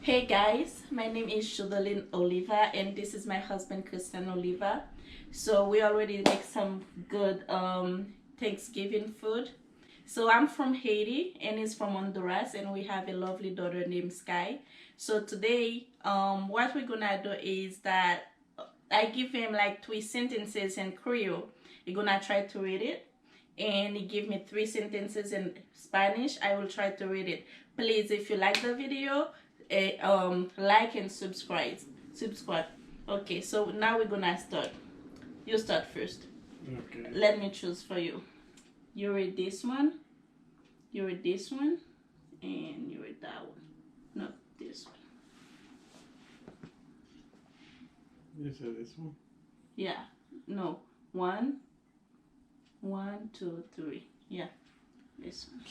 Hey guys, my name is Shoudeline Oliva and this is my husband Christian Oliva. So we already make some good Thanksgiving food. So I'm from Haiti and he's from Honduras and we have a lovely daughter named Sky. So today what we're gonna do is that I give him like 3 sentences in Creole. He's gonna try to read it and he give me 3 sentences in Spanish. I will try to read it. Please, if you like the video, like and subscribe. Okay, so now we're gonna start. You start first. Okay. Let me choose for you. You read this one, you read this one, and you read that one. No, this one. You said this one? Yeah. No. 1, 2, 3. Yeah. This one.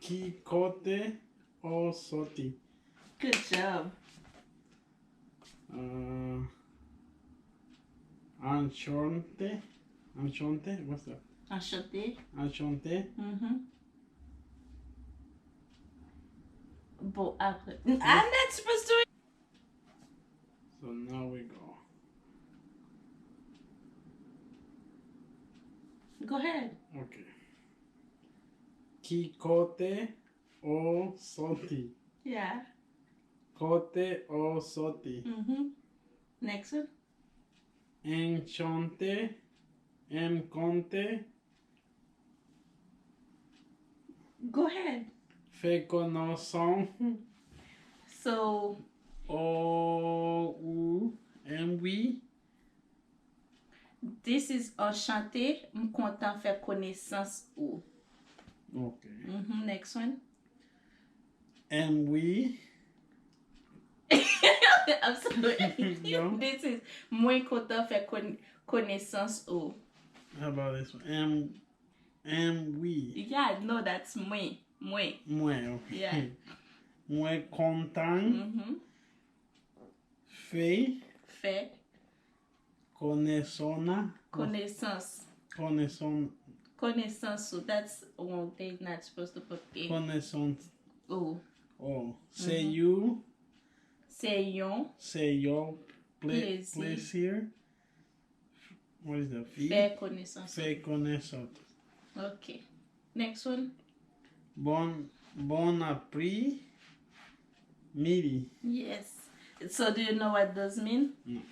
Kikote o soti. Good job. Anchonte. What's that? Enchanté. Anchonte. Bon, après. I'm not supposed to. So now we go. Go ahead. Okay. Kikote o soti. Yeah. Kote o soti. Next one. Enchonte. Enconte. Go ahead. Féconnaissant. So. O ou oui. This is enchanté. I'm content faire connaissance ou. Okay. Next one. Oui. I'm sorry. No. This is moins content faire connaissance ou. How about this one? Oui. Yeah, no, that's moins. Moins, okay. Yeah. Moins content. Fait. Connaissance. Connaissance. So that's one thing not supposed to put A. Connaissance. Oh. C'est you. C'est yon. C'est your Plaisir. plaisir. What is that? Faire connaissance. Fait connaissance. Okay. Next one. Bon après midi. Yes. So do you know what those mean? No.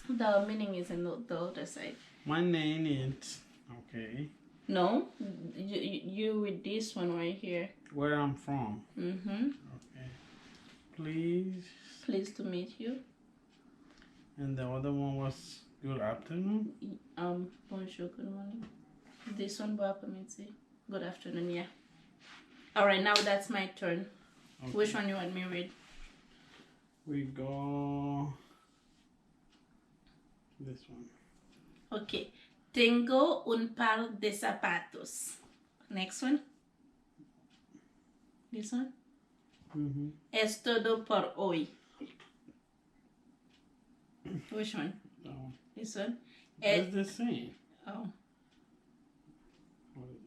The meaning is in the other side. My name is okay. No, you with this one right here. Where I'm from. Okay. Pleased to meet you. And the other one was good afternoon. Bonjour, good morning. This one, bon après-midi. Good afternoon, yeah. All right, now that's my turn. Okay. Which one you want me to read? We go this one. Okay. Tengo un par de zapatos. Next one. This one. Es todo por hoy. Which one? That one. This one. It's the same. Oh. What is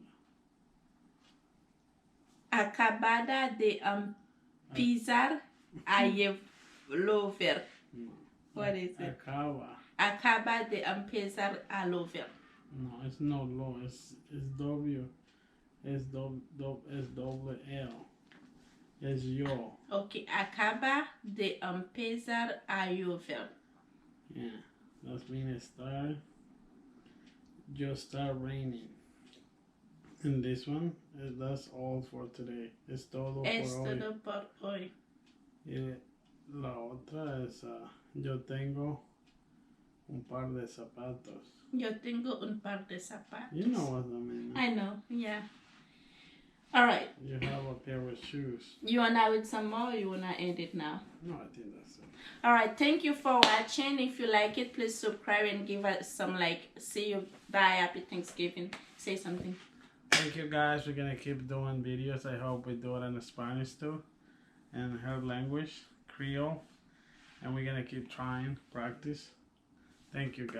Acabada de pisar a llover. What is it? Acaba de empezar a llover. No, it's not low. It's W. It's double L. It's yo. Okay, acaba de empezar a llover. Yeah, that's mean it start. Just start raining. And this one, that's all for today. Es todo por hoy. Y la otra es yo tengo un par de zapatos. Yo tengo un par de zapatos. You know what I mean. I know, yeah. All right. You have a pair of shoes. You wanna read some more or you wanna end it now? No, I think that's it. All right, thank you for watching. If you like it, please subscribe and give us some like. See you. Bye. Happy Thanksgiving. Say something. Thank you guys. We're gonna keep doing videos. I hope we do it in Spanish too, and her language, Creole, and we're gonna keep trying practice. Thank you guys.